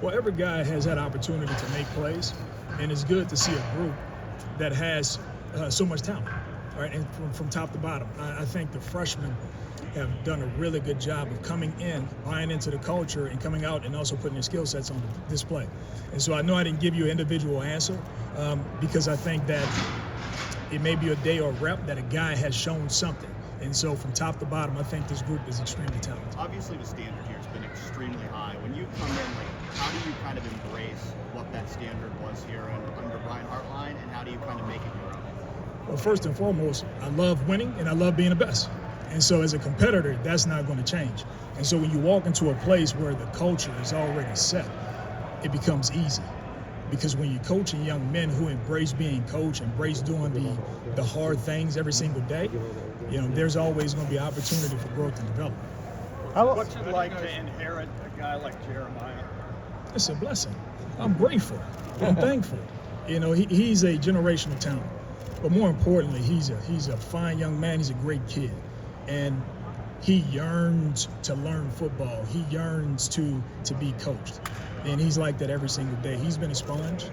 Well, every guy has that opportunity to make plays, and it's good to see a group that has so much talent, right? And from top to bottom, I think the freshmen have done a really good job of coming in, buying into the culture, and coming out and also putting their skill sets on display. And so I know I didn't give you an individual answer because I think that it may be a day or rep that a guy has shown something. And so from top to bottom, I think this group is extremely talented. Obviously, the standard here has been extremely high. When you come in, how do you kind of embrace what that standard was here under Brian Hartline, and how do you kind of make it your own? Well, first and foremost, I love winning and I love being the best. And so as a competitor, that's not going to change. And so when you walk into a place where the culture is already set, it becomes easy. Because when you're coaching young men who embrace being coached, embrace doing the hard things every single day, there's always going to be opportunity for growth and development. What's it like to inherit a guy like Jeremiah? It's a blessing. I'm grateful. I'm thankful. He's a generational talent. But more importantly, he's a fine young man. He's a great kid. And he yearns to learn football. He yearns to be coached. And he's like that every single day. He's been a sponge.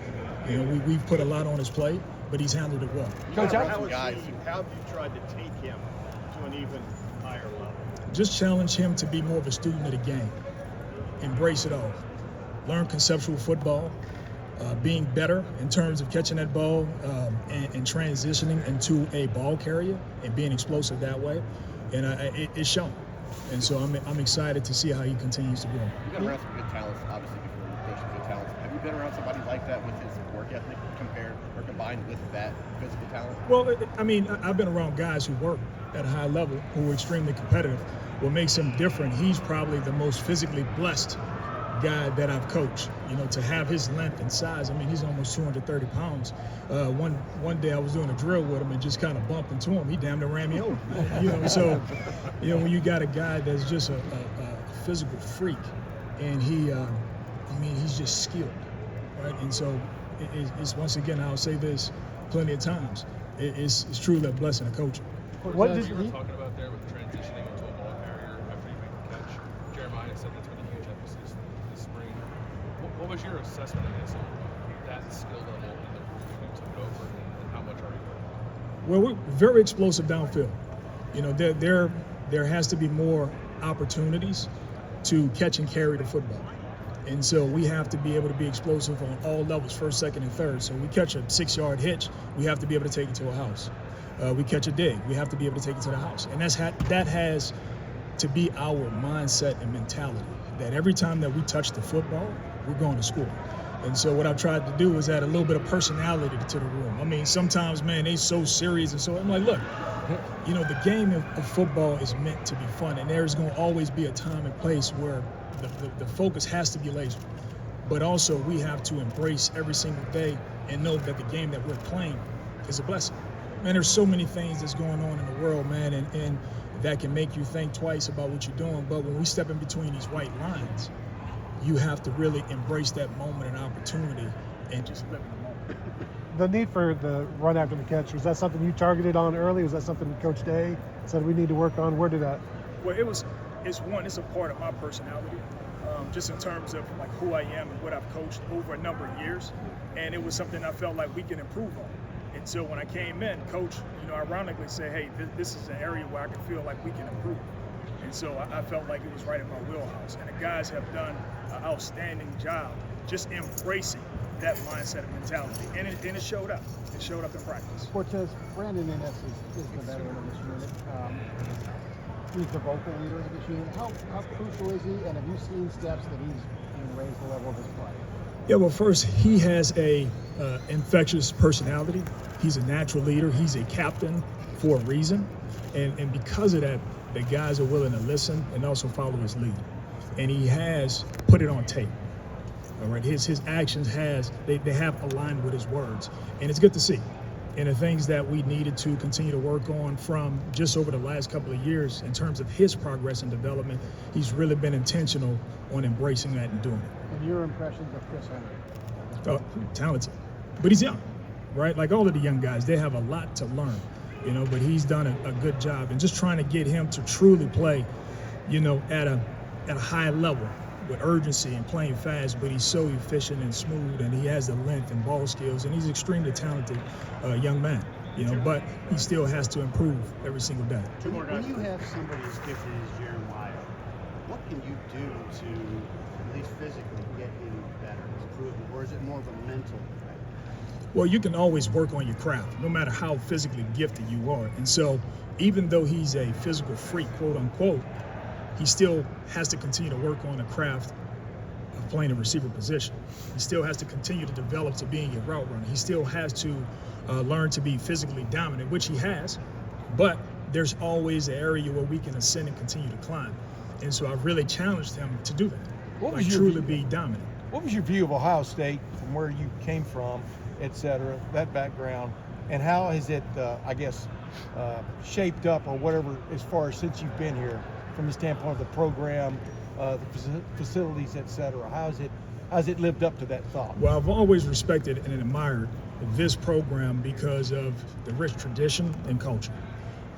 We've put a lot on his plate, but he's handled it well. Coach, how have you tried to take him to an even higher level? Just challenge him to be more of a student of the game. Embrace it all. Learn conceptual football, being better in terms of catching that ball and transitioning into a ball carrier and being explosive that way. And it's shown. And so I'm excited to see how he continues to grow. You've been around some good talents, obviously, before you coached good talents. Have you been around somebody like that with his work ethic combined with that physical talent? Well, I've been around guys who work at a high level, who are extremely competitive. What makes him different, he's probably the most physically blessed guy that I've coached. To have his length and size, he's almost 230 pounds. One day I was doing a drill with him and just kind of bumped into him. He damn near ran me over. So, when you got a guy that's just a physical freak, and he's just skilled, right? And so it's once again, I'll say this plenty of times, it's truly a blessing to coach him. What did you were talking about there with transitioning into a ball carrier after you make the catch? Jeremiah said that's been a huge emphasis this spring. What was your assessment of this, of that skill level in the room when you took it over, and how much are you? Well, we're very explosive downfield. There has to be more opportunities to catch and carry the football. And so we have to be able to be explosive on all levels, first, second, and third. So we catch a 6-yard hitch, we have to be able to take it to a house. We catch a dig, we have to be able to take it to the house. And that has to be our mindset and mentality, that every time that we touch the football, we're going to score. And so what I've tried to do is add a little bit of personality to the room. Sometimes, man, they so serious. And so I'm like, look, the game of football is meant to be fun. And there's going to always be a time and place where the focus has to be laser. But also we have to embrace every single day and know that the game that we're playing is a blessing. Man, there's so many things that's going on in the world, man, and that can make you think twice about what you're doing. But when we step in between these white lines, you have to really embrace that moment and opportunity and just live in the moment. The need for the run after the catch, was that something you targeted on early? Was that something Coach Day said we need to work on? Where did that? Well, it's a part of my personality, just in terms of like who I am and what I've coached over a number of years. And it was something I felt like we can improve on. And so when I came in, Coach, ironically said, hey, this is an area where I can feel like we can improve. And so I felt like it was right in my wheelhouse. And the guys have done an outstanding job just embracing that mindset and mentality. And it showed up. It showed up in practice. Cortez, Brandon Innes is the veteran of this unit. He's the vocal leader of this unit. How crucial is he? And have you seen steps that he's even raised the level of his play? Yeah, well, first, he has a infectious personality. He's a natural leader. He's a captain for a reason. And because of that, the guys are willing to listen and also follow his lead. And he has put it on tape. All right, his actions they have aligned with his words. And it's good to see. And the things that we needed to continue to work on from just over the last couple of years in terms of his progress and development, he's really been intentional on embracing that and doing it. And your impressions of Chris Henry? Talented, but he's young, right? Like all of the young guys, they have a lot to learn, but he's done a good job and just trying to get him to truly play, at a high level, with urgency and playing fast, but he's so efficient and smooth, and he has the length and ball skills, and he's extremely talented young man. But he still has to improve every single day. Two more guys. When you have somebody as gifted as Jeremiah, what can you do to at least physically get him better, improve him, or is it more of a mental thing? Well, you can always work on your craft, no matter how physically gifted you are. And so, even though he's a physical freak, quote unquote, he still has to continue to work on the craft of playing a receiver position. He still has to continue to develop to being a route runner. He still has to learn to be physically dominant, which he has, but there's always an area where we can ascend and continue to climb. And so I've really challenged him to do that, What was like your truly view? be dominant. What was your view of Ohio State from where you came from, et cetera, that background, and how has it, shaped up or whatever as far as since you've been here from the standpoint of the program, the facilities, et cetera? How's it lived up to that thought? Well, I've always respected and admired this program because of the rich tradition and culture.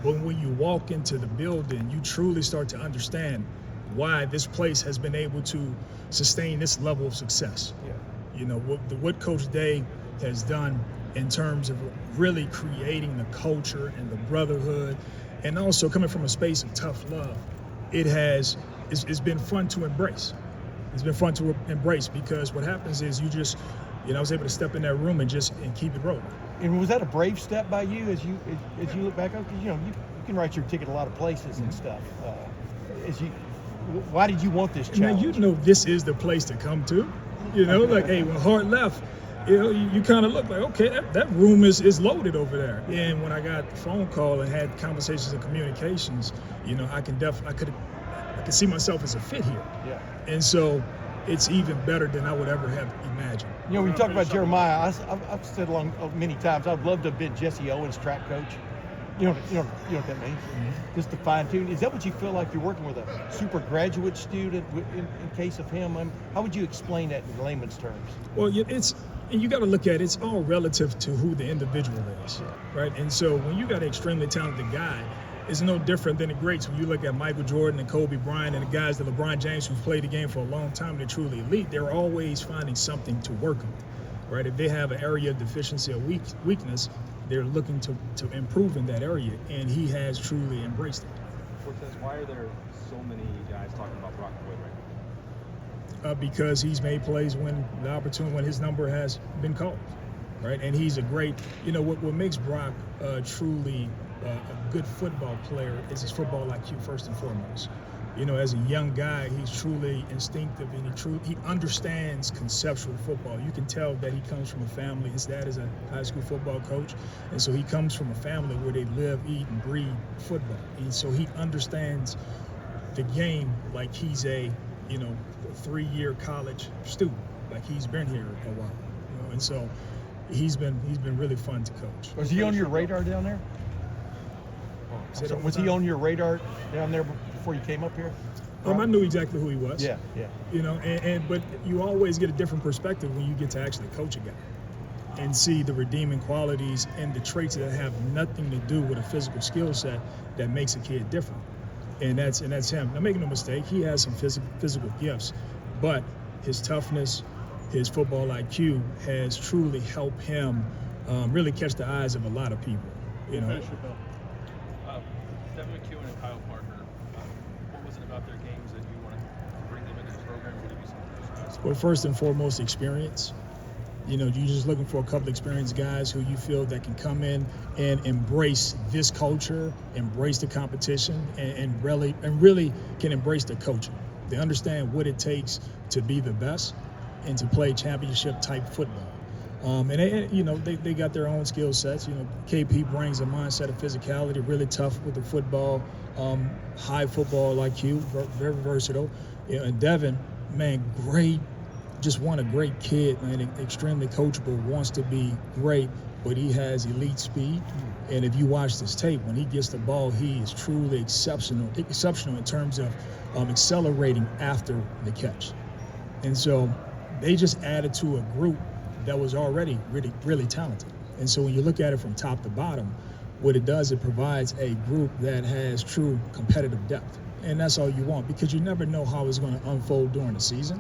But when you walk into the building, you truly start to understand why this place has been able to sustain this level of success. Yeah. You know, what Coach Day has done in terms of really creating the culture and the brotherhood, and also coming from a space of tough love, it's been fun to embrace. It's been fun to embrace because what happens is I was able to step in that room and keep it rolling. And was that a brave step by you as you look back on? Because you can write your ticket a lot of places and stuff. Why did you want this challenge? Man, this is the place to come to. Hey, when Hart left, you kind of look like, okay, that room is loaded over there. And when I got the phone call and had conversations and communications, I could see myself as a fit here. Yeah. And so it's even better than I would ever have imagined. When you talk about Jeremiah, I've said along many times, I'd love to have been Jesse Owens' track coach. You know what that means? Mm-hmm. Just to fine tune. Is that what you feel like you're working with a super graduate student in case of him? How would you explain that in layman's terms? Well, and you got to look at it, it's all relative to who the individual is, right? And so when you got an extremely talented guy, it's no different than the greats. When you look at Michael Jordan and Kobe Bryant and the guys, the LeBron James who've played the game for a long time and they're truly elite, they're always finding something to work on, right? If they have an area of deficiency or weakness, they're looking to improve in that area, and he has truly embraced it. Cortez, why are there so many guys talking about Brock Boyd right now? Because he's made plays when his number has been called, right? And he's a great, what makes Brock truly a good football player is his football IQ first and foremost. As a young guy, he's truly instinctive and he understands conceptual football. You can tell that he comes from a family. His dad is a high school football coach, and so he comes from a family where they live, eat, and breathe football. And so he understands the game like he's a 3-year college student, like he's been here a while. And so he's been really fun to coach. Was he on your radar down there? Was he on your radar down there before you came up here? I knew exactly who he was. Yeah. But you always get a different perspective when you get to actually coach a guy and see the redeeming qualities and the traits that have nothing to do with a physical skill set that makes a kid different. And that's him. Now, make no mistake, he has some physical gifts, but his toughness, his football IQ has truly helped him really catch the eyes of a lot of people. Devin McEwen and Kyle Parker, what was it about their games that you wanted to bring them into the program? What have you seen from those guys? Well, first and foremost, experience. You're just looking for a couple experienced guys who you feel that can come in and embrace this culture, embrace the competition, and really can embrace the coaching. They understand what it takes to be the best and to play championship type football. And they got their own skill sets. KP brings a mindset of physicality, really tough with the football, high football IQ, very versatile. And Devin, man, great. Just a great kid, man, extremely coachable, wants to be great, but he has elite speed. And if you watch this tape, when he gets the ball, he is truly exceptional in terms of accelerating after the catch. And so they just added to a group that was already really, really talented. And so when you look at it from top to bottom, what it does, it provides a group that has true competitive depth. and that's all you want, because you never know how it's going to unfold during the season,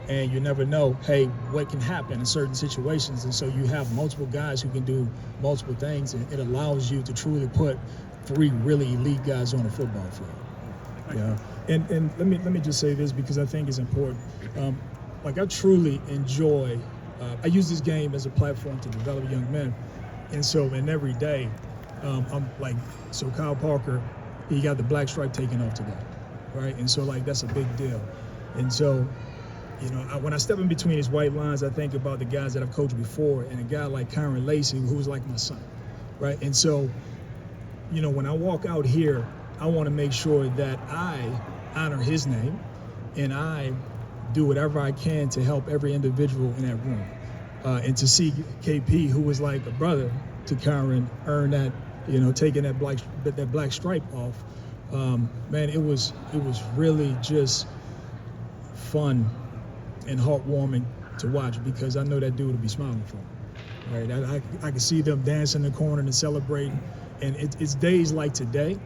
and you never know, hey, what can happen in certain situations. And so you have multiple guys who can do multiple things, and it allows you to truly put 3 really elite guys on a football field. Yeah, and let me just say this, because I think it's important. Like, I truly enjoy. I use this game as a platform to develop young men, and so every day, I'm like, so Kyle Parker, he got the black stripe taken off today, right? And so, like, that's a big deal. And so, you know, when I step in between his white lines, I think about the guys that I've coached before, and a guy like Kyron Lacey, who was like my son, right? And so, you know, when I walk out here, I want to make sure that I honor his name, and I do whatever I can to help every individual in that room. And to see KP, who was like a brother to Kyron, earn that, you know, taking that black stripe off, man, it was really just fun and heartwarming to watch, because I know that dude will be smiling for him, right? I can see them dancing in the corner and celebrating, and it's days like today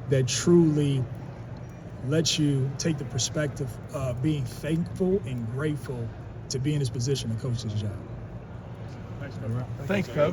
that truly lets you take the perspective of being thankful and grateful to be in this position to coach this job. Thanks, Coach. Thanks, Coach.